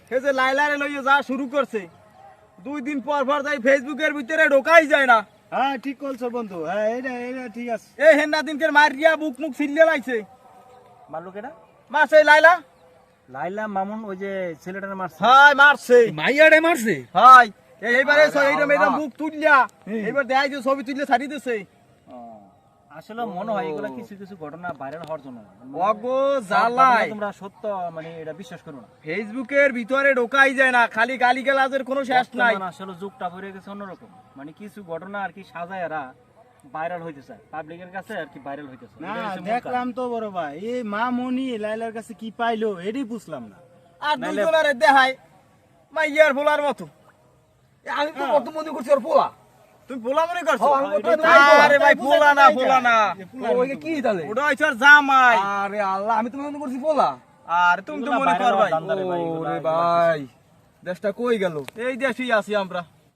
সে যে লাইলারে লইয়ে যা শুরু করছে 2 দিন পর পর যাই ফেসবুকের ভিতরে ঢোকাই যায় না। হ্যাঁ ঠিক বলছো বন্ধু, হ্যাঁ এটা ঠিক আছে। এই হেন্না দিনকে মারিয়া বুক মুখ ছিল্লে লাইছে। মারলো কেডা? মারছে লাইলা। লাইলা মামুন ওই যে ছেলেটারে মারছে। হাই মারছে। মাইয়ারে মারছে। হাই এইবারে এইরকম এরকম বুক তুললা এইবার দেখাই যে ছবি তুললে ছাড়ি দিছে। আসলে মনে হয় এগুলা কিছু কিছু ঘটনা ভাইরাল হওয়ার জন্য। ওগো জ্বালাই তোমরা সত্য মানে এটা বিশ্বাস করো না। ফেসবুকের ভিতরে ঢোকাই যায় না, খালি গালিগালাজের কোনো শেষ নাই। আসলে যুগটা ভরে গেছে অন্যরকম, মানে কিছু ঘটনা আর কি সাজায় এরা ভাইরাল হইতে চায় পাবলিকের কাছে আর কি ভাইরাল হইতেছে। না দেখলাম তো বড় ভাই, এই মামুনি লাইলার কাছে কি পাইলো এটাই বুঝলাম না। আর দুইজনের দেখাই মাইয়ার পোলার মতো। আমি তো কত মনে করছি ওর পোলা। তুমি পোলা মনে করছো? আরে ভাই পোলা না, পোলা না। ওইটা কি তাহলে? ওটা হইছে ওর জামাই। আরে আল্লাহ, আমি তো মনে করছি পোলা। আর তুমি তো মনে কর ভাই। ওরে ভাই, দেশটা কই গেল? এই দেশেই আছি আমরা।